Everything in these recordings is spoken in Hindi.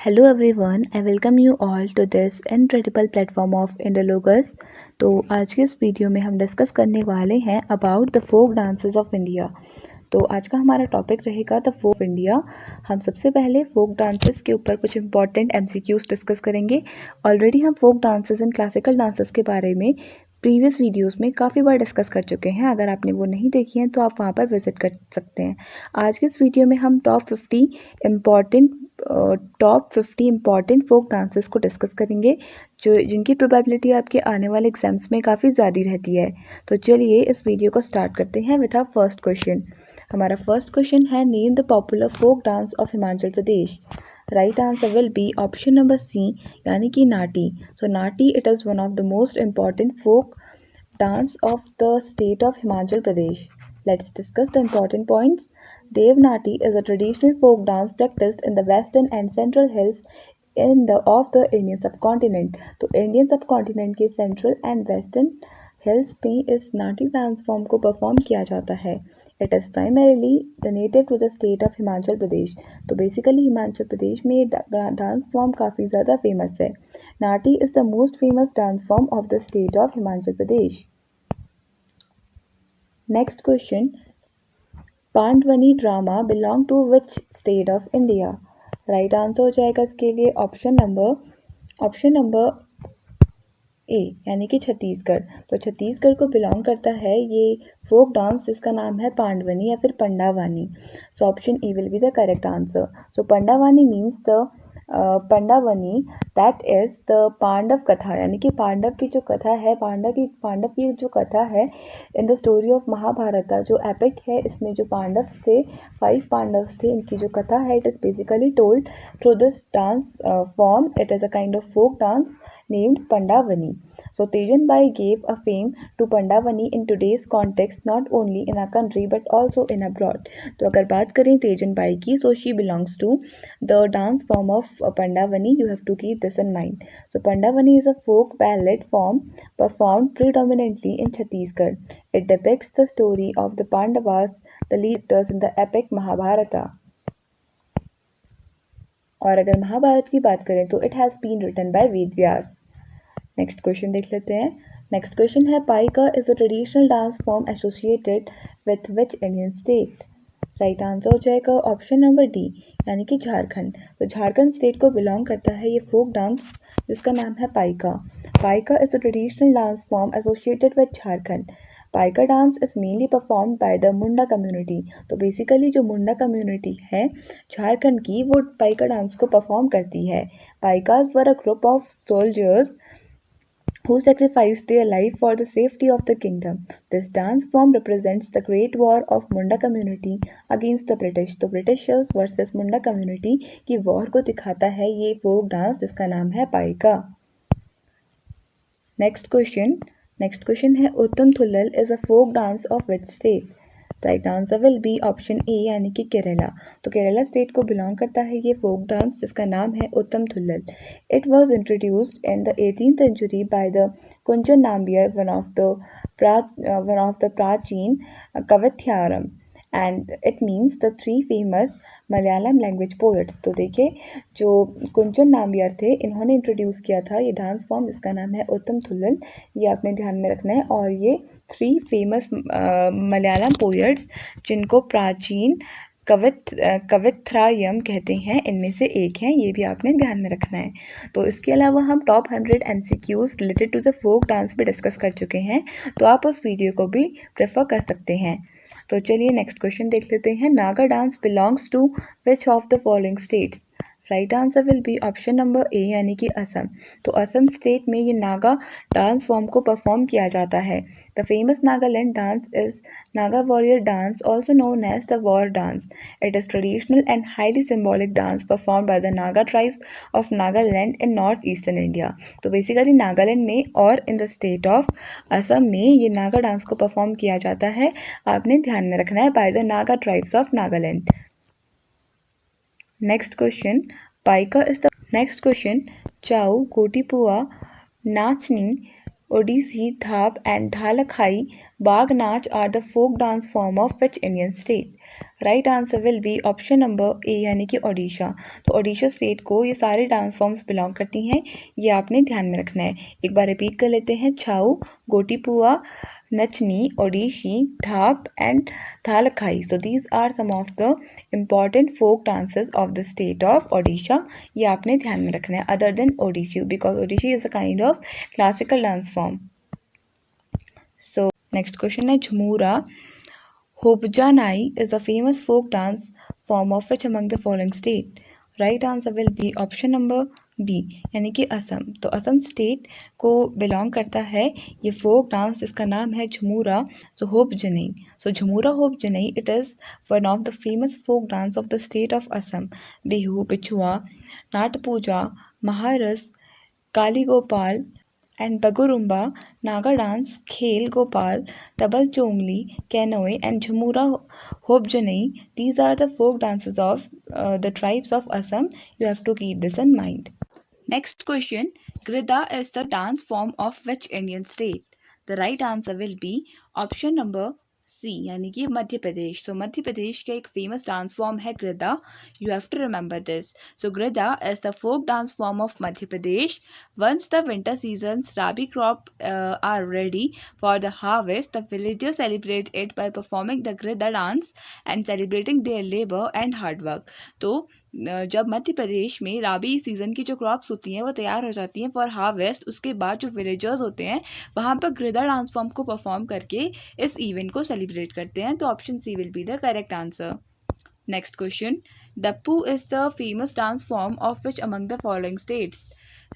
Hello everyone, I welcome you all to this incredible platform of इंडोलोगस। तो आज के इस वीडियो में हम डिस्कस करने वाले हैं about the folk dances of India. तो आज का हमारा टॉपिक रहेगा द फोक इंडिया। हम सबसे पहले फोक डांसेस के ऊपर कुछ इंपॉर्टेंट एमसीक्यूज डिस्कस करेंगे। ऑलरेडी हम folk dances and classical dances के बारे में प्रीवियस वीडियोस में काफ़ी बार डिस्कस कर चुके हैं। अगर आपने वो नहीं देखी हैं तो आप वहाँ पर विजिट कर सकते हैं। आज के इस वीडियो में हम टॉप 50 इम्पॉर्टेंट फोक डांसेस को डिस्कस करेंगे जो जिनकी प्रोबेबिलिटी आपके आने वाले एग्जाम्स में काफ़ी ज़्यादा रहती है। तो चलिए इस वीडियो को स्टार्ट करते हैं विद आवर फर्स्ट क्वेश्चन। हमारा फर्स्ट क्वेश्चन है, name the popular folk dance of Himachal Pradesh. Right answer will be option number C, यानी कि Nati. So Nati it is one of the most important folk dance of the state of Himachal Pradesh. Let's discuss the important points. Devnati is a traditional folk dance practiced in the western and central hills of the Indian subcontinent. तो Indian subcontinent के central and western hills पे इस नाटी डांस फॉर्म को परफॉर्म किया जाता है। It is primarily native to the state of Himachal Pradesh. तो बेसिकली हिमाचल प्रदेश में ये डांस फॉर्म काफ़ी ज़्यादा फेमस है। नाटी is the most famous dance form of the state of Himachal Pradesh. Next question. Pandavani drama belong to which state of India. Right answer हो जाएगा इसके लिए ऑप्शन नंबर ए, यानी कि छत्तीसगढ़। तो छत्तीसगढ़ को बिलोंग करता है ये फोक डांस जिसका नाम है पांडवनी या फिर Pandavani. So option A will be the correct answer. So Pandavani means the Pandavani that is the Pandava katha, यानी कि पांडव की जो कथा है, पांडव की जो कथा है in the story of Mahabharata, जो एपिक है, इसमें जो पांडव थे, 5 पांडव्स थे, इनकी जो कथा है it is basically told through this dance form. It is a kind of folk dance named Pandavani. So Tejan Bai gave a fame to Pandavani in today's context, not only in our country but also in abroad. तो अगर बात करें तेजन बाई की, so she belongs to the dance form of Pandavani. You have to keep this in mind. So Pandavani is a folk ballad form performed predominantly in Chhattisgarh. It depicts the story of the Pandavas, the lead actors in the epic Mahabharata. और अगर महाभारत की बात करें तो it has been written by Ved Vyas. Next question देख लेते हैं। नेक्स्ट क्वेश्चन है, Paika is a traditional dance form associated with which Indian state. Right answer हो जाएगा ऑप्शन नंबर डी, यानी कि झारखंड। तो झारखंड स्टेट को बिलोंग करता है ये फोक डांस जिसका नाम है Paika. Paika is a traditional dance form associated with Jharkhand. Paika dance is mainly performed by the Munda community. तो बेसिकली जो मुंडा कम्युनिटी है झारखंड की, वो पाइका डांस को परफॉर्म करती है। Paikas were a group of soldiers who sacrificed their life for the safety of the kingdom. This dance form represents the Great War of Munda community against the British. तो Britishers versus Munda community की वॉर को दिखाता है ये फोक डांस जिसका नाम है पाइका। नेक्स्ट क्वेश्चन है, उत्तम Thullal is a folk dance of which state. Right answer will be option A, यानी कि केरला। तो केरला स्टेट को बिलोंग करता है ये फोक डांस जिसका नाम है उत्तम Thullal. It was introduced in the 18th century by the कुंचन नाम्बियर, वन ऑफ द प्राचीन Kavithrayam, and it means the 3 famous Malayalam language poets. तो देखिए जो कुंचन नाम्बियर थे इन्होंने इंट्रोड्यूस किया था ये डांस फॉर्म जिसका नाम है उत्तम थुल्लल। ये आपने ध्यान में रखना है। और ये 3 फेमस मलयालम पोएट्स जिनको प्राचीन कवित्रायम कहते हैं, इनमें से एक हैं, ये भी आपने ध्यान में रखना है। तो इसके अलावा हम top 100 MCQs related to the folk dance भी डिस्कस कर चुके हैं, तो आप उस वीडियो को भी प्रेफर कर सकते हैं। तो चलिए नेक्स्ट क्वेश्चन देख लेते हैं। Naga dance belongs to which of the following states. Right answer will be option number A, यानी कि असम। तो असम स्टेट में ये नागा डांस फॉर्म को परफॉर्म किया जाता है। The famous Nagaland dance is Naga warrior dance, also known as the war dance. It is traditional and highly symbolic dance perform by the Naga tribes of Nagaland in north eastern India. तो बेसिकली नागालैंड में और इन द स्टेट ऑफ असम में ये नागा डांस को परफॉर्म किया जाता है। आपने ध्यान में रखना है, by the Naga tribes of Nagaland. Next question, Chhau, Gotipua, Nachni, Odissi, Dhap and Dhalkhai Baagh Naach are the folk dance form of which Indian state. Right answer will be option number A यानी कि ओडिशा। तो ओडिशा स्टेट को ये सारे डांस फॉर्म्स बिलोंग करती हैं, ये आपने ध्यान में रखना है। एक बार रिपीट कर लेते हैं, छाऊ, गोटीपुआ, नचनी, ओडिशी, धाप and थालखाई। So these are some of the important folk dances of the state of Odisha. ये आपने ध्यान में रखना है other than Odissi, because Odissi is a kind of classical dance form. So next question है झुमूरा। Hobjanai is a famous folk dance form of which among the following state? Right answer will be option number B यानी कि असम। तो असम स्टेट को बिलोंग करता है ये फोक डांस, जिसका नाम है Jhumura. So Hop Janai, so Jhumura Hop Janai it is one of the famous folk dance of the state of Assam. Bihu, Bichhua, Nat Puja, Maharas, Kali Gopal and Bagurumba, Naga dance, Khel Gopal, Tabal Chongli, Canoe and Jhamura Hobjanai. These are the folk dances of the tribes of Assam. You have to keep this in mind. Next question, Grida is the dance form of which Indian state? The right answer will be option number सी यानी कि मध्य प्रदेश। सो मध्य प्रदेश का एक फेमस डांस फॉर्म है Grida. You have to remember this. So Grida is the folk dance form of Madhya Pradesh. Once the winter seasons rabi crop are ready for the harvest, the villagers celebrate it by performing the Grida dance and celebrating their labour and hard work. तो जब मध्य प्रदेश में राबी सीज़न की जो क्रॉप्स होती हैं वो तैयार हो जाती हैं फॉर हार्वेस्ट, उसके बाद जो विलेजर्स होते हैं वहाँ पर ग्रिदा डांस फॉर्म को परफॉर्म करके इस इवेंट को सेलिब्रेट करते हैं। तो option C will be the correct answer. Next question, Dappu is the famous dance form of which among the following states?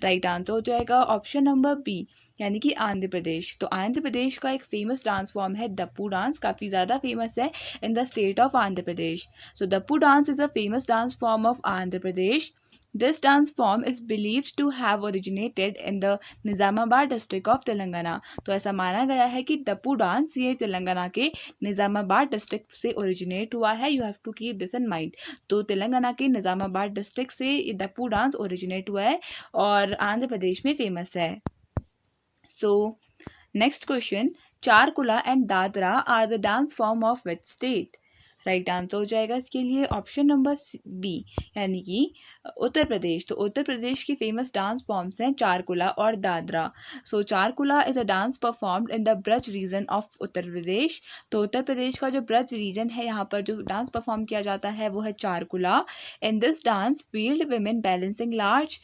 Right answer हो जाएगा ऑप्शन नंबर बी यानी कि आंध्र प्रदेश। तो आंध्र प्रदेश का एक फेमस डांस फॉर्म है दप्पू डांस, काफ़ी ज़्यादा फेमस है in the state of Andhra Pradesh. So Dappu dance is a famous dance form of Andhra Pradesh. This dance form is believed to have originated in the Nizamabad district of Telangana. तो ऐसा माना गया है कि दप्पू डांस ये तेलंगाना के निज़ामाबाद डिस्ट्रिक्ट से ओरिजिनेट हुआ है। You have to keep this in mind. तो तेलंगाना के निज़ामाबाद डिस्ट्रिक्ट से ये दप्पू डांस ओरिजिनेट हुआ है और आंध्र प्रदेश में फेमस है। So next question, Charkula and Dadra are the dance form of which state? Right answer हो जाएगा इसके लिए ऑप्शन नंबर बी यानी कि उत्तर प्रदेश। तो उत्तर प्रदेश की फेमस डांस फॉर्म्स हैं चारकुला और Dadra. So Charkula is a dance performed in the Braj region of Uttar Pradesh. तो उत्तर प्रदेश का जो ब्रज रीजन है यहाँ पर जो डांस परफॉर्म किया जाता है वो है Charkula. In this dance field women balancing large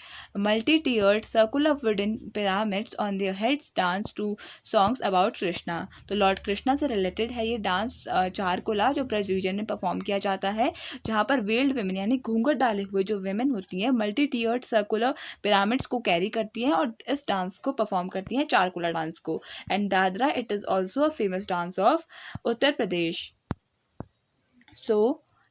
multi-tiered circular wooden pyramids on their heads dance to songs about Krishna. तो लॉर्ड कृष्णा से रिलेटेड है ये डांस चारकुला जो ब्रज रीजन में परफॉर्म किया जाता है, जहाँ पर वेल्ड वेमेन यानी घूंघट डाले हुए जो वेमेन होती हैं मल्टी टीयर्ड सर्कुलर पिरामिड्स को कैरी करती हैं और इस डांस को परफॉर्म करती हैं चारकुला डांस को। And Dadra it is also a famous dance of Uttar Pradesh. So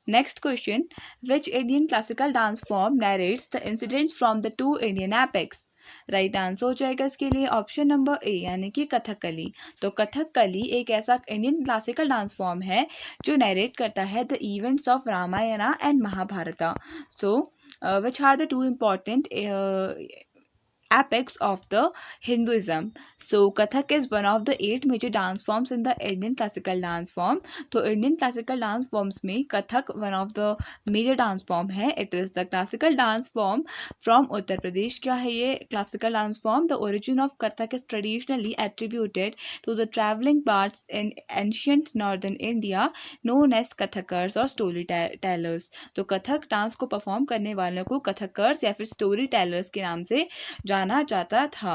next question, which Indian classical dance form narrates the incidents from the two Indian epics? Right answer हो जाएगा इसके लिए ऑप्शन नंबर ए यानी कि कथकली। तो कथकली एक ऐसा इंडियन क्लासिकल डांस फॉर्म है जो नरेट करता है the events of Ramayana and Mahabharata. So which are the two important epics of the Hinduism. So Kathak is one of the 8 major dance forms in the Indian classical dance form. तो Indian classical dance forms में Kathak one of the major dance form है. It is the classical dance form from Uttar Pradesh. क्या है ये classical dance form? The origin of Kathak is traditionally attributed to the traveling bards in ancient northern India known as Kathakars or storytellers. तो कथक डांस को परफॉर्म करने वालों को कथकर्स या फिर स्टोरी टेलर्स के नाम से जाना जाता था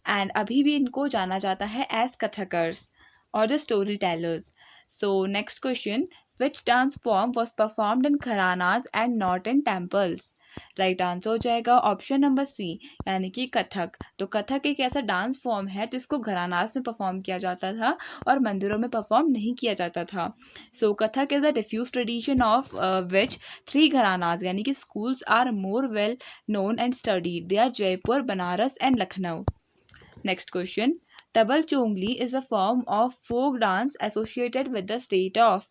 एंड अभी भी इनको जाना जाता है एज कथकर्स और the story tellers. So next question, which dance form was performed in gharanas and not in temples? Right answer हो जाएगा ऑप्शन नंबर सी यानी कि कथक। तो कथक एक ऐसा डांस फॉर्म है जिसको घरानाज में परफॉर्म किया जाता था और मंदिरों में परफॉर्म नहीं किया जाता था। So Kathak is a diffuse tradition of which 3 gharanas यानी कि schools are more well known and studied. They are Jaipur, Banaras and Lucknow. Next question. Tabal Chongli is a form of folk dance associated with the state of?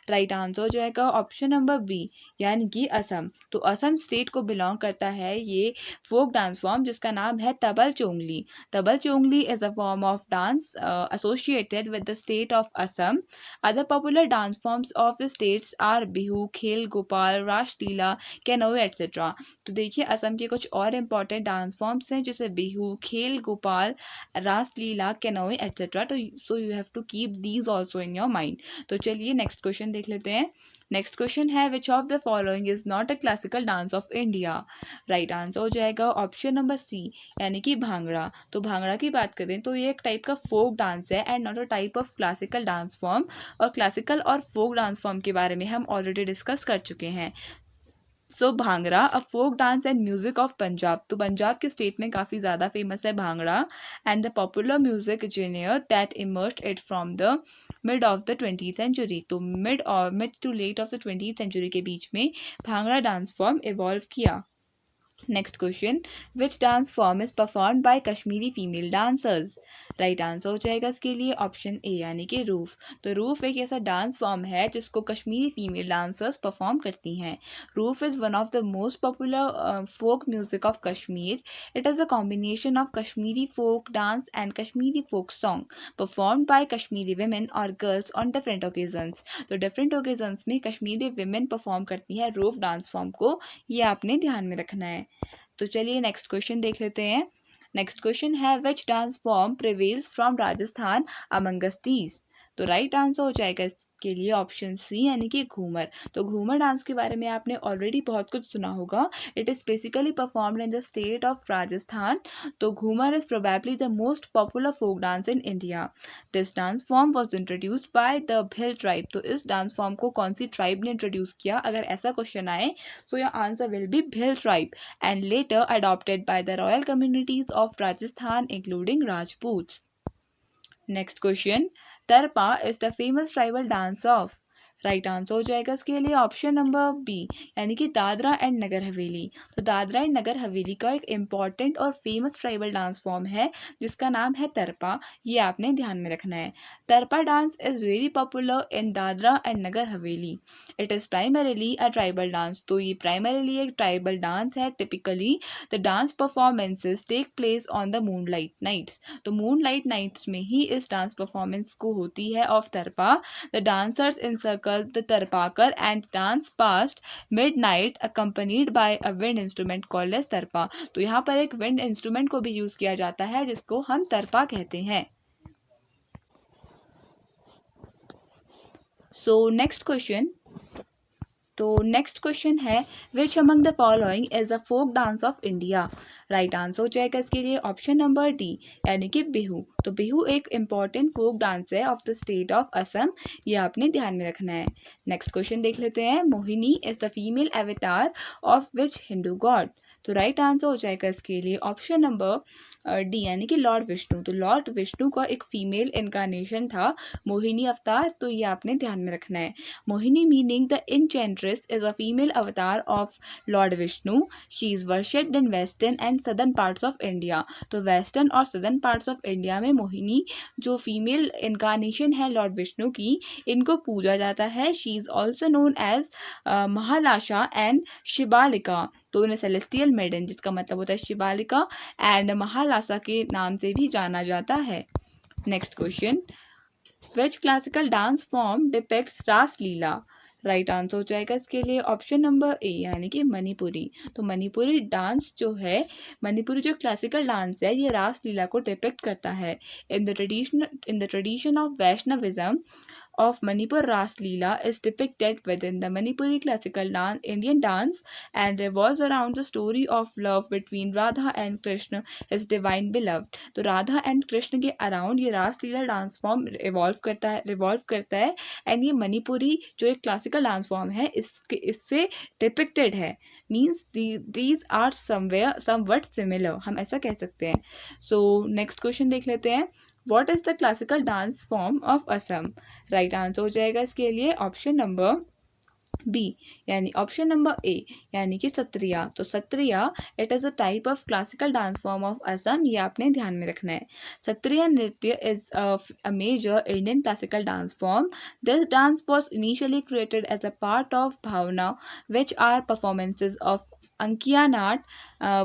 Right answer हो जाएगा ऑप्शन नंबर बी यानी कि असम। तो असम स्टेट को बिलोंग करता है ये फोक डांस फॉर्म जिसका नाम है Tabal Chongli. Tabal Chongli is a form of dance associated with the state of Assam. Other popular dance forms of the states are Bihu, खेल गोपाल, रास लीला, कैनोए एट्सेट्रा। तो देखिए असम के कुछ और इम्पॉर्टेंट डांस फॉर्म्स हैं जैसे बिहू, खेल गोपाल, रास लीला, कैनोए एट्सेट्रा। तो so you have to keep these also in your mind. तो चलिए नेक्स्ट क्वेश्चन देख लेते हैं। नेक्स्ट क्वेश्चन है विच of the following is not a classical dance of India. Right answer हो जाएगा ऑप्शन नंबर सी यानी कि भांगड़ा। तो भांगड़ा की बात करें तो ये एक टाइप का फोक डांस है and not a type of classical dance form. और क्लासिकल और फोक डांस फॉर्म के बारे में हम ऑलरेडी डिस्कस कर चुके हैं। So Bhangra a folk dance and music of Punjab. तो पंजाब के स्टेट में काफ़ी ज़्यादा फेमस है Bhangra and the popular music genre that emerged it from the mid of the 20th century. तो mid to late of the 20th century के बीच में भांगड़ा डांस फॉर्म इवॉल्व किया। Next question which dance form is perform by Kashmiri female dancers. Right answer हो जाएगा इसके लिए ऑप्शन ए यानी कि रूफ। तो रूफ एक ऐसा डांस फॉर्म है जिसको कश्मीरी फीमेल डांसर्स परफॉर्म करती हैं। Rouf is one of the most popular folk music of Kashmir. It is a combination of Kashmiri folk dance and Kashmiri folk song perform by Kashmiri women और गर्ल्स ऑन डिफरेंट ओकेजन्स। तो डिफरेंट ओकेजन्स में कश्मीरी वेमेन परफॉर्म करती हैं रूफ डांस फॉर्म को, ये आपने ध्यान में रखना है। तो चलिए नेक्स्ट क्वेश्चन देख लेते हैं। नेक्स्ट क्वेश्चन है विच dance form prevails from Rajasthan among us these. तो राइट आंसर हो जाएगा इसके लिए ऑप्शन सी यानी कि घूमर। तो घूमर डांस के बारे में आपने ऑलरेडी बहुत कुछ सुना होगा। It is basically performed in the state of Rajasthan. तो Ghoomar is probably the most popular folk dance in India. This dance form was introduced by the Bhil tribe. तो इस डांस फॉर्म को कौन सी ट्राइब ने इंट्रोड्यूस किया, अगर ऐसा क्वेश्चन आए so your answer will be Bhil tribe and later adopted by the royal communities of Rajasthan, including Rajputs. Next question. Tarpa is the famous tribal dance of। Right answer हो जाएगा इसके लिए ऑप्शन नंबर बी यानी कि दादरा एंड नगर हवेली। तो दादरा एंड नगर हवेली का एक इम्पॉर्टेंट और फेमस ट्राइबल डांस फॉर्म है जिसका नाम है तरपा। ये आपने ध्यान में रखना है। Tarpa dance is very popular in Dadra and Nagar Haveli. It is primarily a tribal dance. तो ये प्राइमरीली एक ट्राइबल डांस है। Typically the dance performances take place on the moonlight nights. तो मूनलाइट नाइट्स में ही इस डांस परफॉर्मेंस को होती है of Tarpa. The dancers encircle the tarpakar and dance past midnight accompanied by a wind instrument called as tarpa। तो यहाँ पर एक wind instrument को भी यूज किया जाता है जिसको हम तरपा कहते हैं। So next question। तो नेक्स्ट क्वेश्चन है which among the following is a folk dance of India. Right answer हो जाएगा इसके लिए ऑप्शन नंबर डी यानी कि बिहू। तो बिहू एक इम्पॉर्टेंट फोक डांस है of the state of Assam. ये आपने ध्यान में रखना है। नेक्स्ट क्वेश्चन देख लेते हैं। Mohini is the female avatar of which Hindu God. तो राइट आंसर हो जाएगा इसके लिए ऑप्शन नंबर डी यानी कि लॉर्ड विष्णु। तो लॉर्ड विष्णु का एक फीमेल इनकारनेशन था मोहिनी अवतार। तो ये आपने ध्यान में रखना है। Mohini meaning the enchantress is a female avatar of lord Vishnu. She is worshipped in western and southern parts of India. तो वेस्टर्न और सदर्न पार्ट्स ऑफ इंडिया में मोहिनी जो फीमेल इनकारनेशन है लॉर्ड विष्णु की, इनको पूजा जाता है। She is also known as Mahalasa and Shibalika. तो उन्हें सेलेस्टियल मेडन जिसका मतलब होता है शिबालिका एंड महालासा के नाम से भी जाना जाता है। नेक्स्ट क्वेश्चन विच क्लासिकल डांस फॉर्म डिपिक्ट्स रास लीला। राइट आंसर हो जाएगा इसके लिए ऑप्शन नंबर ए यानी कि मणिपुरी। तो मणिपुरी डांस जो है, मणिपुरी जो क्लासिकल डांस है, ये रास लीला को डिपिक्ट करता है। In the tradition of Vaishnavism of Manipur Ras Leela is depicted within the Manipuri classical dance, Indian dance, and revolves around the story of love between Radha and Krishna, his divine beloved। तो राधा एंड कृष्ण के अराउंड ये रास लीला डांस फॉर्म रिवॉल्व करता है एंड ये मणिपुरी जो एक क्लासिकल डांस फॉर्म है इससे डिपिक्टेड है। Means these are somewhat similar, हम ऐसा कह सकते हैं। सो नेक्स्ट क्वेश्चन देख लेते हैं। What is the classical dance form of Assam? Right answer हो जाएगा इसके लिए ऑप्शन नंबर बी यानी ऑप्शन नंबर ए यानी कि सत्रिया। तो Sattriya it is a type of classical dance form of Assam, ये आपने ध्यान में रखना है। Sattriya Nritya is a major Indian classical dance form. This dance was initially created as a part of Bhavana, which are performances of Ankiya Nat,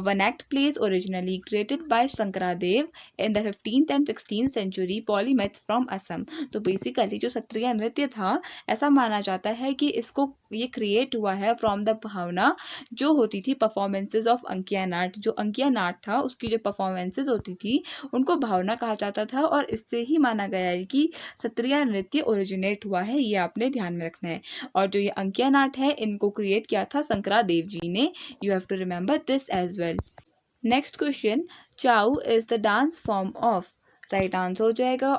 one act plays originally created by Shankaradev in the 15th and 16th century polymaths from Assam। तो बेसिकली जो सत्रिया नृत्य था, ऐसा माना जाता है कि इसको ये क्रिएट हुआ है फ्रॉम द भावना, जो होती थी परफॉर्मेंसेज ऑफ अंकिया नाट। जो अंकिया नाट था उसकी जो परफॉर्मेंसेज होती थी उनको भावना कहा जाता था, और इससे ही माना गया है कि सत्रिया नृत्य ओरिजिनेट हुआ है, ये आपने ध्यान में रखना है। और जो ये अंकिया नाट है इनको क्रिएट किया था शंकरादेव जी ने। You have to remember this as well. Next question, Chhau is the dance form of. Right answer हो जाएगा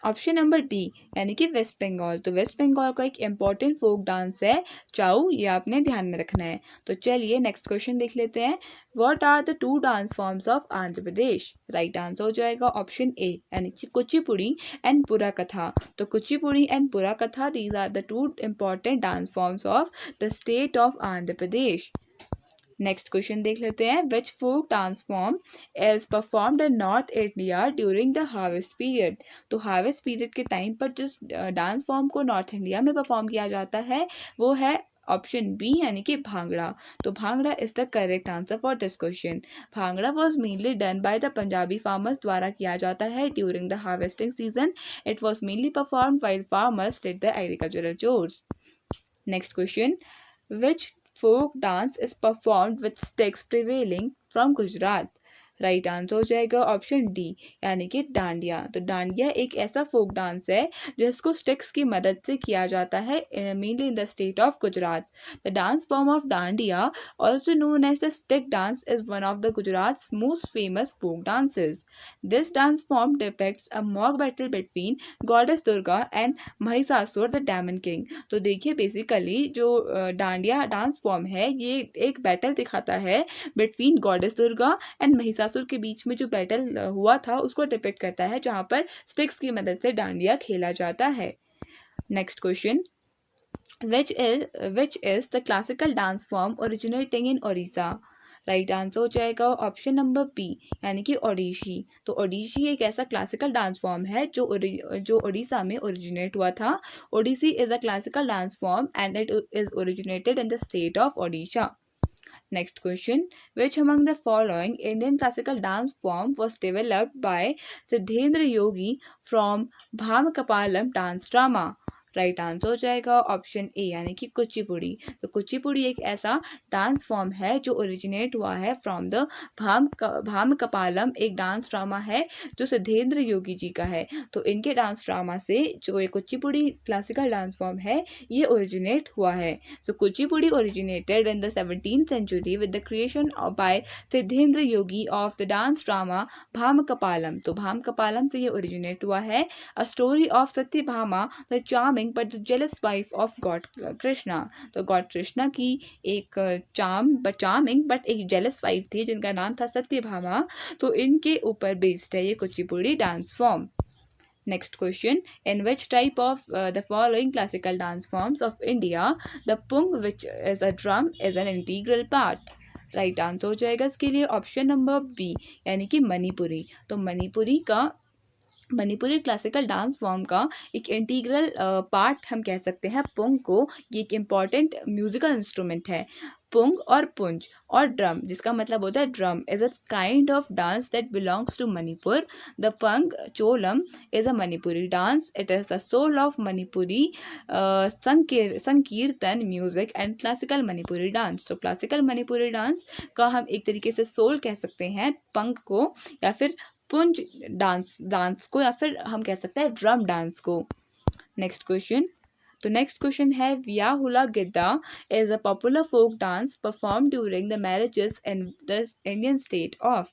ऑप्शन नंबर डी यानी कि वेस्ट बंगाल। तो वेस्ट बंगाल का एक इम्पॉर्टेंट फोक डांस है चाउ, ये आपने ध्यान में रखना है। तो चलिए नेक्स्ट क्वेश्चन देख लेते हैं। What are the two dance forms of Andhra Pradesh. Right answer हो जाएगा ऑप्शन ए यानी कि कुचिपुड़ी एंड पुरा कथा। तो Kuchipudi and Pura Katha, these are the two important dance forms of the state of Andhra Pradesh. Next question देख लेते हैं। Which folk dance form is performed in north India during the harvest period. तो हार्वेस्ट पीरियड के टाइम पर जिस डांस फॉर्म को नॉर्थ इंडिया में परफॉर्म किया जाता है वो है ऑप्शन बी यानी कि भांगड़ा। तो bhangra is the correct answer for this question. Bhangra was mainly done by the Punjabi farmers द्वारा किया जाता है during the harvesting season. It was mainly performed while farmers did the agricultural chores. Next question, which folk dance is performed with sticks prevailing from Gujarat। Right answer हो जाएगा ऑप्शन डी यानी कि डांडिया। तो डांडिया एक ऐसा फोक डांस है जिसको स्टिक्स की मदद से किया जाता है mainly in the state of Gujarat. The dance form of Dandiya also known as the stick dance is one of the Gujarat most famous folk dances. This dance form depicts a mock battle between goddess Durga and Mahishasura the demon king. तो देखिए बेसिकली जो डांडिया डांस फॉर्म है ये एक बैटल दिखाता है between goddess Durga and Mahishasura के बीच में जो बैटल हुआ था उसको डिपिक्ट करता है, जहां पर स्टिक्स की मदद से डांडिया खेला जाता है। Next question, which is the classical dance form originating in Orissa। Right answer हो जाएगा ऑप्शन नंबर बी यानी कि ओडिशी। तो ओडिशी एक ऐसा क्लासिकल डांस फॉर्म है जो उड़ीसा में ओरिजिनेट हुआ था। Odissi is a classical dance form and it is originated in the state of Odisha. Next question, which among the following Indian classical dance form was developed by Siddhendra Yogi from Bhamakapalam dance drama। Right answer हो जाएगा ऑप्शन ए यानी कि कुचिपुड़ी। तो कुचिपुड़ी एक ऐसा डांस फॉर्म है जो ओरिजिनेट हुआ है फ्रॉम द भाम कपालम, एक डांस ड्रामा है जो सिद्धेंद्र योगी जी का है। तो इनके डांस ड्रामा से जो ये कुचिपुड़ी क्लासिकल डांस फॉर्म है ये ओरिजिनेट हुआ है। So Kuchipudi originated in the 17th century with the creation by Siddhendra Yogi of the dance drama भामकपालम। तो भामकपालम से ये ओरिजिनेट हुआ है। A story of Satyabhama the charming but the jealous wife of God Krishna. तो गॉड कृष्णा की एक चार्मिंग बट एक जेलस वाइफ थी जिनका नाम था सत्यभामा। तो इनके ऊपर बेस्ड है ये Kuchipudi dance form. Next question, in which type of the following classical dance forms of India the pung, which is a drum, is an integral part। Right answer हो जाएगा इसके लिए ऑप्शन नंबर बी यानी कि मणिपुरी। तो मणिपुरी क्लासिकल डांस फॉर्म का एक इंटीग्रल पार्ट हम कह सकते हैं पुंग को। ये एक इम्पॉर्टेंट म्यूजिकल इंस्ट्रूमेंट है। पुंग और पुंज और ड्रम, जिसका मतलब होता है drum, is a kind of dance that belongs to Manipur. The Pung Cholom is a Manipuri dance. It is the soul of Manipuri Sankirtana music and classical Manipuri dance. तो क्लासिकल मणिपुरी डांस का हम एक तरीके से सोल कह सकते हैं पंग को, या फिर पुंज डांस को, या फिर हम कह सकते हैं ड्रम डांस को। नेक्स्ट क्वेश्चन, तो नेक्स्ट क्वेश्चन है via hula Giddha is a popular folk dance perform during the marriages in the Indian state of.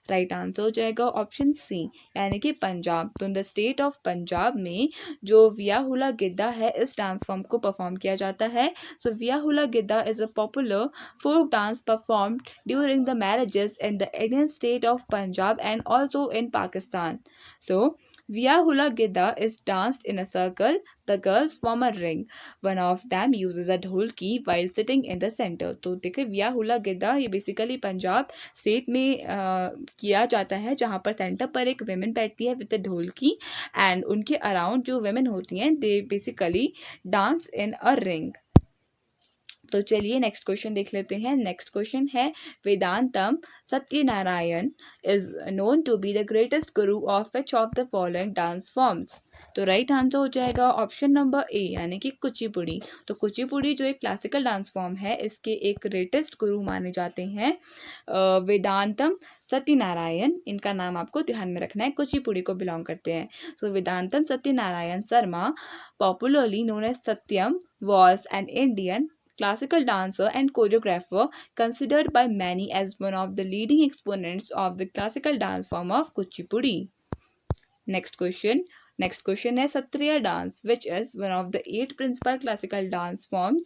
Right answer हो जाएगा ऑप्शन सी यानी कि पंजाब। तो in the state of Punjab में जो विया हुला गिद्दा है इस डांस फॉर्म को परफॉर्म किया जाता है। So via hula Giddha is a popular folk dance performed during the marriages in the Indian state of Punjab and also in Pakistan. So Via Hula Gidda is danced in a circle. The girls form a ring. One of them uses a dholki while sitting in the center. तो देखिए विया हुला गिद्दा ये बेसिकली पंजाब स्टेट में किया जाता है, जहाँ पर सेंटर पर एक वेमेन बैठती है विद ढोलकी एंड उनके अराउंड जो वेमेन होती हैं they basically dance in a ring. तो चलिए नेक्स्ट क्वेश्चन देख लेते हैं। नेक्स्ट क्वेश्चन है Vedantam Satyanarayana is known to be the greatest guru of which of the following dance forms. तो राइट आंसर हो जाएगा ऑप्शन नंबर ए यानी कि कुचिपुड़ी। तो कुचिपुड़ी जो एक क्लासिकल डांस फॉर्म है इसके एक ग्रेटेस्ट गुरु माने जाते हैं वेदांतम सत्यनारायण। इनका नाम आपको ध्यान में रखना है, कुचिपुड़ी को बिलोंग करते हैं। So Vedantam Satyanarayana Sharma popularly known as Satyam was an Indian classical dancer and choreographer considered by many as one of the leading exponents of the classical dance form of Kuchipudi. Next question है Satriya dance which is one of the 8 principal classical dance forms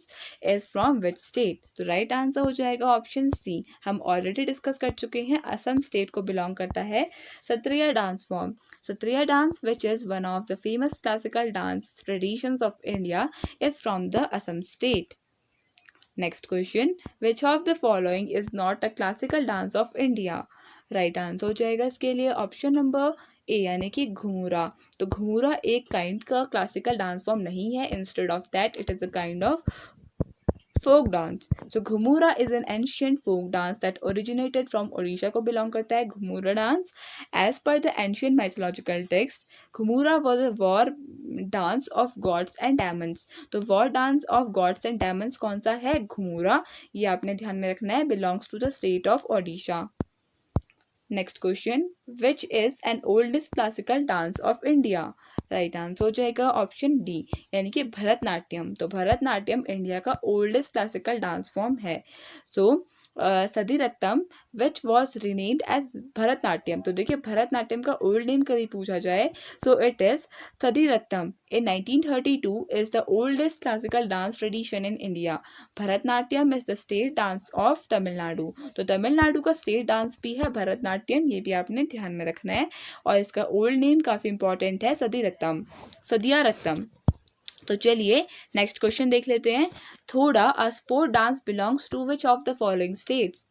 is from which state? तो राइट आंसर हो जाएगा ऑप्शन सी। हम ऑलरेडी डिस्कस कर चुके हैं, असम स्टेट को बिलोंग करता है Sattriya dance form. Sattriya dance which is one of the famous classical dance traditions of India is from the Assam state. Next question which of the following is not a classical dance of India. Right answer हो जाएगा इसके लिए ऑप्शन नंबर ए यानी कि घूमरा। तो घूमरा एक काइंड का क्लासिकल डांस फॉर्म नहीं है, instead of that it is a kind of folk dance. So Ghumura is an ancient folk dance that originated from Odisha को belong करता है घुमूरा dance. As per the ancient mythological text, Ghumura was a war dance of gods and demons. तो war dance of gods and demons कौन सा है? घुमूरा। ये आपने ध्यान में रखना है, belongs to the state of Odisha. Next question which is an oldest classical dance of India. Right answer हो जाएगा ऑप्शन डी यानी कि भरतनाट्यम। तो भरतनाट्यम इंडिया का ओल्डेस्ट क्लासिकल डांस फॉर्म है। So Sadirattam which was renamed as Bharatanatyam. तो देखिए भरतनाट्यम का ओल्ड नेम कभी पूछा जाए so it is Sadirattam. In 1932 is the oldest classical dance tradition in India. Bharatanatyam is the state dance of Tamil Nadu. तो तमिलनाडु का स्टेट डांस भी है भरतनाट्यम, ये भी आपने ध्यान में रखना है। और इसका ओल्ड नेम काफ़ी इंपॉर्टेंट है सदीरत्तम, सदियारत्तम। तो चलिए नेक्स्ट क्वेश्चन देख लेते हैं। Thoda a sport dance belongs to which of the following states.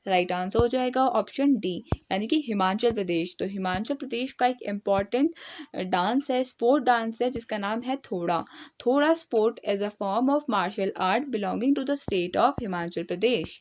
Right answer हो जाएगा ऑप्शन डी यानी कि हिमाचल प्रदेश। तो हिमाचल प्रदेश का एक इम्पॉर्टेंट डांस है, स्पोर्ट डांस है जिसका नाम है Thoda. Thoda sport is a form of martial art belonging to the state of Himachal Pradesh.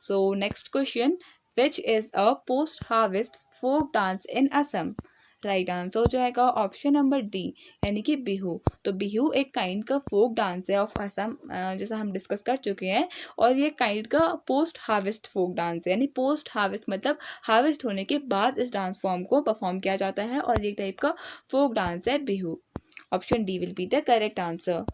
So next question which is a post harvest folk dance in Assam. Right answer हो जाएगा ऑप्शन नंबर डी यानी कि बिहू। तो बिहू एक काइंड का फोक डांस है ऑफ असम, जैसा हम डिस्कस कर चुके हैं। और ये काइंड का पोस्ट हार्वेस्ट फोक डांस है, यानी पोस्ट हार्वेस्ट मतलब हार्वेस्ट होने के बाद इस डांस फॉर्म को परफॉर्म किया जाता है और ये टाइप का फोक डांस है Bihu. Option D will be the correct answer.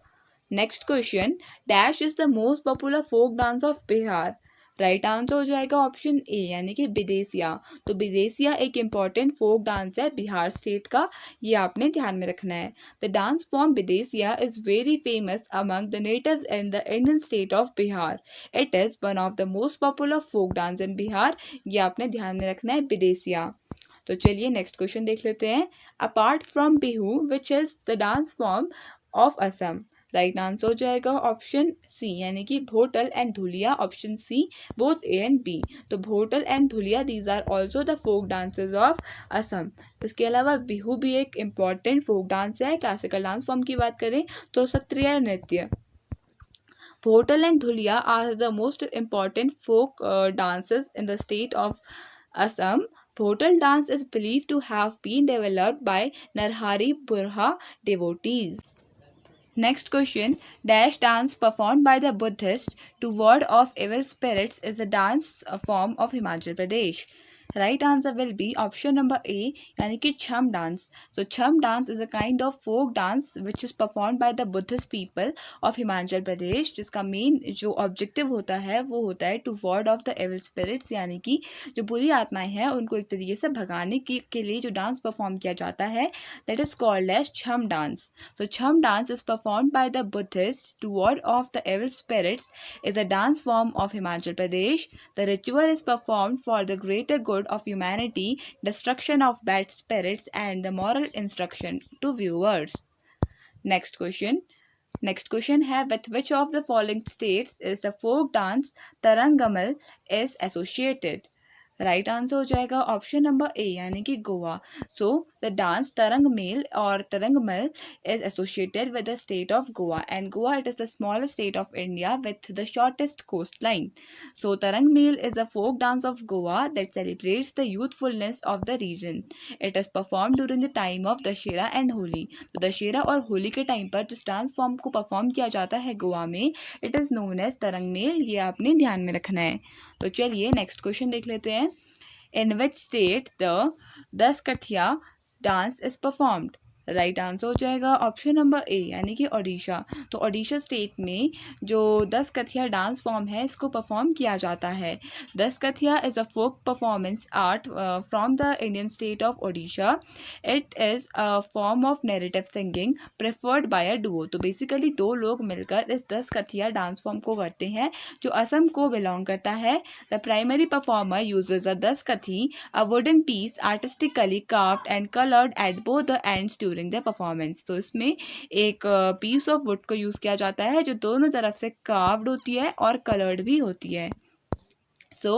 Next question dash is the most popular folk dance of Bihar. Right answer हो जाएगा ऑप्शन ए यानी कि विदेसिया। तो विदेसिया एक इम्पॉर्टेंट फोक डांस है बिहार स्टेट का, ये आपने ध्यान में रखना है। The dance form Videsia is very famous among the natives in the Indian state of Bihar. It is one of the most popular folk dance in Bihar, ये आपने ध्यान में रखना है विदेसिया। तो चलिए नेक्स्ट क्वेश्चन देख लेते हैं। Apart from Bihu which is the dance form of Assam. Right answer हो जाएगा ऑप्शन सी यानी कि Bhortal and Dhuliya. Option C both A and B. तो Bhortal and Dhuliya these are also the folk dances of Assam. इसके अलावा बिहू भी एक इम्पॉर्टेंट फोक डांस है। क्लासिकल डांस फॉर्म की बात करें तो Sattriya Nritya. Bhortal and Dhuliya are the most important folk dances in the state of Assam. Bhotal dance is believed to have been developed by Narhari Burha devotees. Next question, dash dance performed by the Buddhist to ward off evil spirits is a dance form of Himachal Pradesh. Right answer will be option number A यानी कि छम डांस. So छम dance is a kind of folk dance which is performed by the Buddhist people of Himachal Pradesh, जिसका मेन जो ऑब्जेक्टिव होता है वो होता है to ward off the evil spirits, यानी कि जो बुरी आत्माएं हैं उनको एक तरीके से भगाने के लिए जो डांस परफॉर्म किया जाता है that is called as छम डांस. So छम dance is performed by the Buddhists to ward off the evil spirits, is a dance form of Himachal Pradesh. The ritual is performed for the greater good brotherhood of humanity, destruction of bad spirits, and the moral instruction to viewers. Next question. Next question है, with which of the following states is the folk dance Tarangamal is associated? Right answer हो जाएगा ऑप्शन नंबर ए यानी कि गोवा. सो द डांस तरंग मेल और तरंगमल is associated with the state of Goa, and Goa it is the smallest state of India with the shortest coastline. So Tarang Mel is a folk dance of Goa that celebrates the youthfulness of the region. It is performed during the time of Dashera and Holi. तो दशहरा और होली के टाइम पर जिस डांस फॉर्म को परफॉर्म किया जाता है गोवा में, इट इज़ नोन एज तरंग मेल. ये आपने ध्यान में रखना है. तो चलिए नेक्स्ट क्वेश्चन देख लेते हैं. In which state the 10 Kathiya dance is performed? Right answer हो जाएगा ऑप्शन नंबर ए यानी कि ओडिशा. तो ओडिशा स्टेट में जो 10 कथिया डांस फॉर्म है इसको परफॉर्म किया जाता है. 10 Kathiya is a folk performance art from the Indian state of Odisha. It is a form of narrative singing preferred by a duo. तो बेसिकली दो लोग मिलकर इस 10 कथिया डांस फॉर्म को करते हैं जो असम को बिलोंग करता है. द प्राइमरी परफॉर्मर यूजेज अ 10 कथी, a wooden piece artistically carved and colored at both the ends during the performance. तो इसमें एक पीस ऑफ वुड को यूज़ किया जाता है जो दोनों तरफ से कार्व्ड होती है और कलर्ड भी होती है. So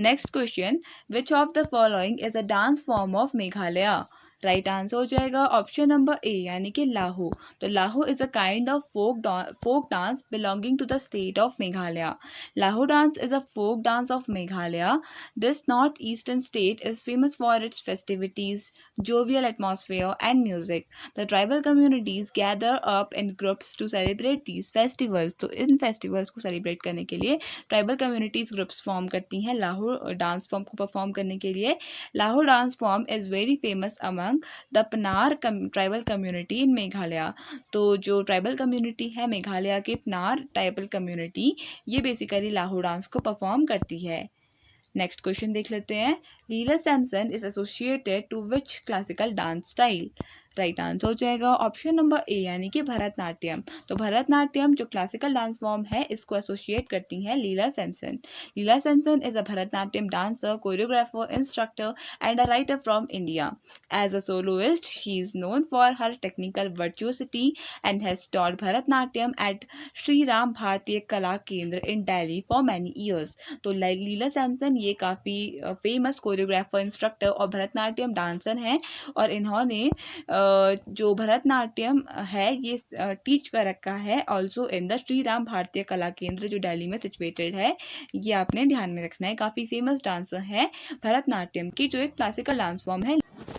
next question, which of the following is a dance form of Meghalaya? Right answer हो जाएगा ऑप्शन नंबर ए यानी कि लाहो. तो Laho is a kind of folk dance belonging to the state of Meghalaya. Laho dance is a folk dance of Meghalaya. This north eastern state is famous for its festivities, jovial atmosphere and music. The tribal communities gather up in groups to celebrate these festivals. तो इन फेस्टिवल्स को सेलिब्रेट करने के लिए ट्राइबल कम्युनिटीज़ ग्रुप्स फॉर्म करती हैं लाहो डांस फॉर्म को परफॉर्म करने के लिए. Laho dance form is very famous among the Pnar tribal community in Meghalaya. तो जो ट्राइबल कम्युनिटी है मेघालय के पनार ट्राइबल कम्युनिटी, ये बेसिकली लाहो डांस को परफॉर्म करती है. नेक्स्ट क्वेश्चन देख लेते हैं. Leela Samson is associated to which classical dance style? Right answer हो जाएगा ऑप्शन नंबर ए यानी कि भरतनाट्यम. तो भरतनाट्यम जो क्लासिकल डांस फॉर्म है इसको एसोसिएट करती हैं Leela Samson. Leela Samson is a Bharatanatyam dancer, choreographer, instructor and a writer from India. As a soloist she is known for her technical virtuosity and has taught Bharatanatyam at Shri Ram Bharatiya Kala Kendra in Delhi for many years. तो लीला सैमसन ये काफ़ी फेमस कोरियोग्राफर, इंस्ट्रक्टर और भरतनाट्यम डांसर हैं. और इन्होंने जो भरतनाट्यम है ये टीच कर रखा है also in the Shri Ram Bharatiya Kala केंद्र जो दिल्ली में सिचुएटेड है. ये आपने ध्यान में रखना है. काफ़ी फेमस डांसर है भरतनाट्यम की जो एक क्लासिकल डांस फॉर्म है.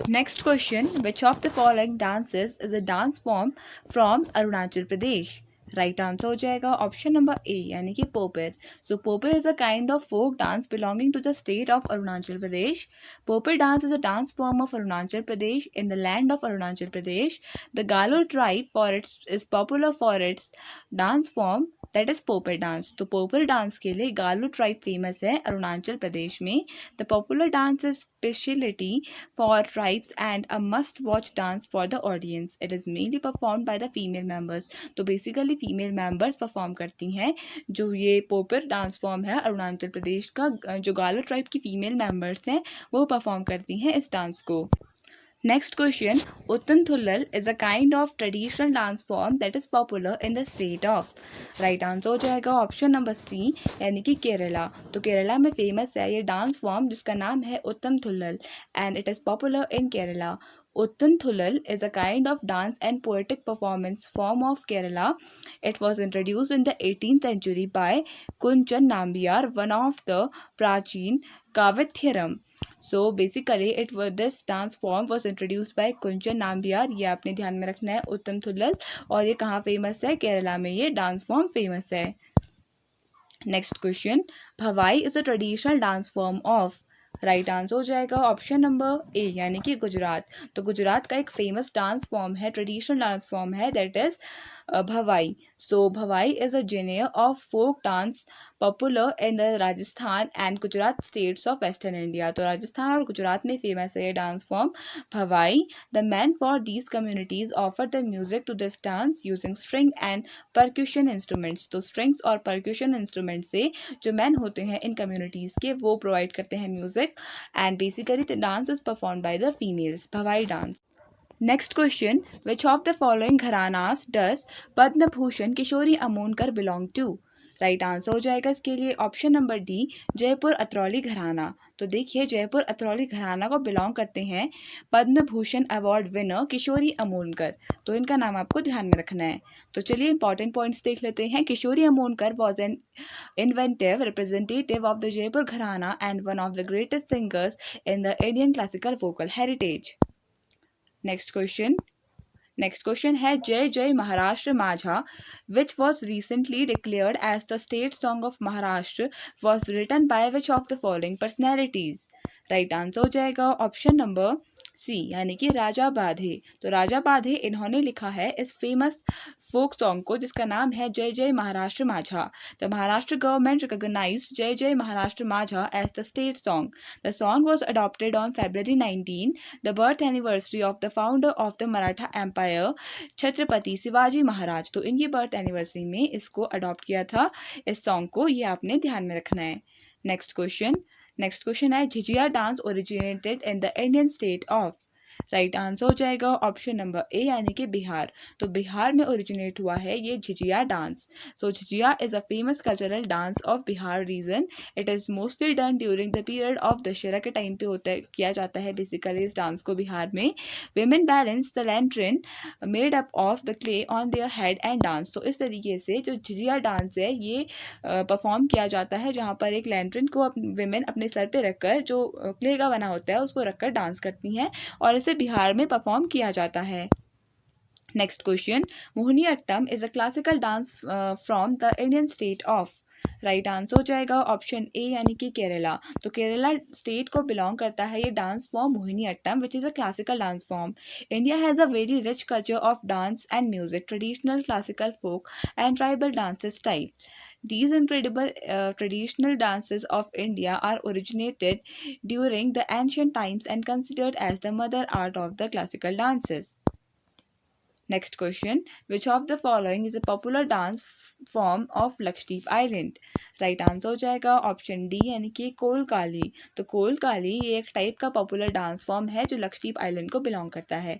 Next question, which of the following dances is a dance form from Arunachal Pradesh? Right answer हो जाएगा ऑप्शन नंबर ए यानी कि Popir. So Popir is a kind of folk dance belonging to the state of Arunachal Pradesh. Poper dance is a dance form of Arunachal Pradesh in the land of Arunachal Pradesh. The Galo tribe is popular for its dance form that is Poper dance. तो Poper dance के लिए गालो ट्राइब फेमस है अरुणाचल प्रदेश में. The popular dance is specialty for tribes and a must-watch dance for the audience. It is mainly performed by the female members. तो बेसिकली फीमेल मेंबर्स परफॉर्म करती हैं जो ये पोपर डांस फॉर्म है अरुणाचल प्रदेश का. जो गालो ट्राइब की फीमेल मेंबर्स हैं वो परफॉर्म करती हैं इस डांस को. Next question, Ottan Thullal is a kind of traditional dance form that is popular in the state of. Right answer हो जाएगा ऑप्शन नंबर सी यानी कि केरला. तो केरला में फेमस है ये डांस फॉर्म जिसका नाम है उत्तम Thullal and it is popular in Kerala. Uttan Thullal is a kind of dance and poetic performance form of Kerala. It was introduced in the 18th century by Kunchan Nambiar, one of the Prachin Kavithiram. So basically this dance form was introduced by Kunchan Nambiar. ये आपने ध्यान में रखना है उत्तम थुल्लल. और ये कहाँ फेमस है? केरला में ये डांस फॉर्म फेमस है. Next question, Bhavai is a traditional dance form of. Right answer हो जाएगा ऑप्शन नंबर ए यानी कि गुजरात. तो गुजरात का एक फेमस डांस फॉर्म है, ट्रेडिशनल डांस फॉर्म है that is Bhavai. So Bhavai is a genre of folk dance popular in the Rajasthan and Gujarat states of Western India. तो राजस्थान और गुजरात में फेमस है ये dance form Bhavai. The men for these communities offer the music to this dance using string and percussion instruments. तो strings और percussion instruments से जो men होते हैं इन communities के वो provide करते हैं music and basically the dance is performed by the females. Bhavai dance. Next question, which of the following gharanas does Padma Bhushan Kishori Amonkar belong to? Right answer हो जाएगा इसके लिए option number D Jaipur Atrauli घराना. तो देखिए जयपुर अतरौली घराना को बिलोंग करते हैं पद्म भूषण अवार्ड विनर किशोरी अमोनकर. तो इनका नाम आपको ध्यान में रखना है. तो चलिए इंपॉर्टेंट पॉइंट्स देख लेते हैं. Kishori Amonkar was an inventive representative of the Jaipur Gharana and one of the greatest singers in the Indian classical vocal heritage. Next question है जय जय महाराष्ट्र माझा which was recently declared as the state song of Maharashtra was written by which of the following personalities? Right answer हो जाएगा ऑप्शन नंबर सी यानी कि राजा बाधे. तो राजा बाधे इन्होंने लिखा है इस फेमस फोक सॉन्ग को जिसका नाम है जय जय महाराष्ट्र माझा. द महाराष्ट्र गवर्नमेंट रिकॉग्नाइज्ड जय Jai Maharashtra Majha as the state song. The song was adopted on February 19, the birth anniversary of the founder of the Maratha empire Chhatrapati Shivaji Maharaj. तो इनकी बर्थ एनिवर्सरी में इसको अडॉप्ट किया था इस सॉन्ग को. ये आपने ध्यान में रखना है. नेक्स्ट क्वेश्चन है jhijhiya dance originated in the Indian state of. Right answer हो जाएगा ऑप्शन नंबर ए यानी कि बिहार. तो बिहार में ओरिजिनेट हुआ है ये Jhijhiya dance. So Jhijhiya is a famous cultural dance of Bihar region. It is mostly done during the period of Dussehra के टाइम पे होता है किया जाता है बेसिकली इस डांस को बिहार में. Women balance the lantern made up of the clay on their head and dance. तो इस तरीके से जो झिझिया डांस है ये परफॉर्म किया जाता है जहाँ पर एक लैंट्रिन को वेमेन अपने सर पे रखकर जो क्ले का बना होता है उसको रखकर डांस करती हैं और इसे बिहार में परफॉर्म किया जाता है. Next question Mohiniyattam is a classical dance from the Indian state of. Right answer हो जाएगा ऑप्शन ए यानी कि केरला. तो केरला स्टेट को बिलोंग करता है ये dance form Mohiniyattam which is a classical dance form. India has a very rich culture of dance and music traditional classical folk and tribal dances style. These incredible traditional dances of India are originated during the ancient times and considered as the mother art of the classical dances. Next question, which of the following is a popular dance form of Lakshadweep Island? Right answer हो जाएगा ऑप्शन डी यानी कि कोलकाली. तो कोलकाली ये एक टाइप का पॉपुलर डांस फॉर्म है जो लक्षद्वीप आइलैंड को बिलोंग करता है.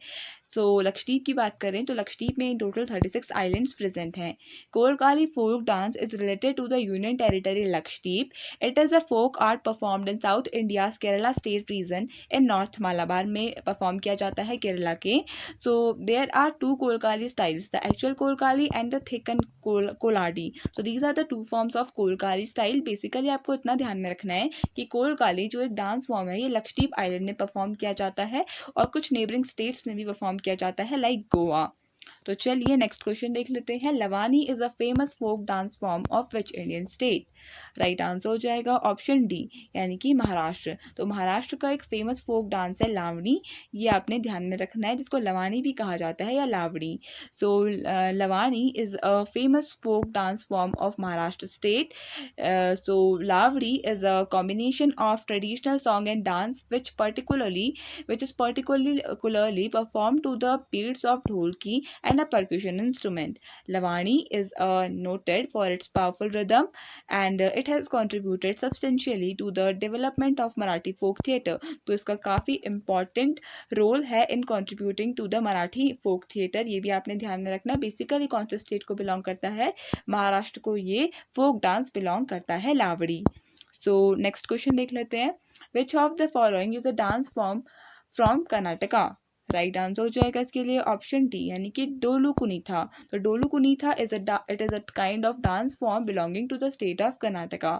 सो लक्षद्वीप की बात करें तो लक्षद्वीप में इन टोटल 36 आइलैंड्स प्रेजेंट हैं. Kolkali folk dance is related to the union territory Lakshadweep. It is a folk art performed in south India Kerala state region in north Malabar में परफॉर्म किया जाता है केरला के. So there are two Kolkali styles, the actual Kolkali and the thickened Koladi. So these are the two forms of Kolkali style. Basically आपको इतना ध्यान में रखना है कि कोलकाली जो एक डांस फॉर्म है ये लक्षद्वीप आइलैंड में परफॉर्म किया जाता है और कुछ नेबरिंग स्टेट्स में भी परफॉर्म किया जाता है लाइक गोवा. तो चलिए नेक्स्ट क्वेश्चन देख लेते हैं. Lavani is a famous folk dance form of which Indian state. Right answer हो जाएगा ऑप्शन डी यानी कि महाराष्ट्र. तो महाराष्ट्र का एक फेमस फोक डांस है लावणी. ये आपने ध्यान में रखना है जिसको लवानी भी कहा जाता है या Lavani. So Lavani is a famous folk dance form of Maharashtra state. So Lavani is a combination of traditional song and dance which is particularly performed to the beats of dholki and a percussion instrument. Lavani is noted for its powerful rhythm and it has contributed substantially to the development of Marathi folk theatre. तो इसका काफ़ी important role है in contributing to the Marathi folk theatre. ये भी आपने ध्यान में रखना. बेसिकली कौन से स्टेट को बिलोंग करता है? महाराष्ट्र को ये फोक डांस बिलोंग करता है लावड़ी. सो नेक्स्ट क्वेश्चन देख लेते हैं. विच of the following is a dance form from Karnataka. Right answer हो जाएगा इसके लिए ऑप्शन डी यानी कि डोलू कुनीथा. तो Dollu Kunitha is a kind of dance form belonging to the state of Karnataka.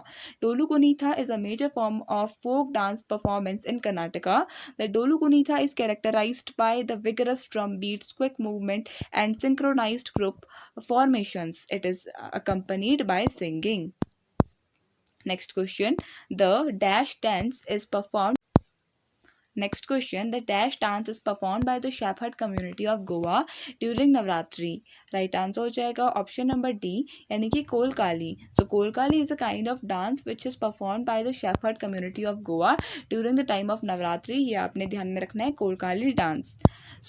Dollu Kunitha is a major form of folk dance performance in Karnataka. The Dollu Kunitha is characterised by the vigorous drum beats, quick movement and synchronized group formations. It is accompanied by singing. Next question, the dash dance is performed. Next question, the dash dance is perform by the shepherd community of Goa during Navratri. Right answer हो जाएगा ऑप्शन नंबर डी, यानी कि Kolkali. So Kolkali is a kind of dance which is perform by the shepherd community of Goa during the time of Navratri. ये आपने ध्यान में रखना है, Kolkali dance.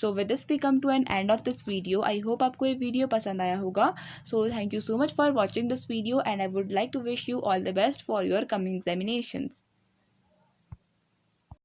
So with this we come to an end of this video. I hope आपको ये वीडियो पसंद आया होगा। So thank you so much for watching this video and I would like to wish you all the best for your coming examinations.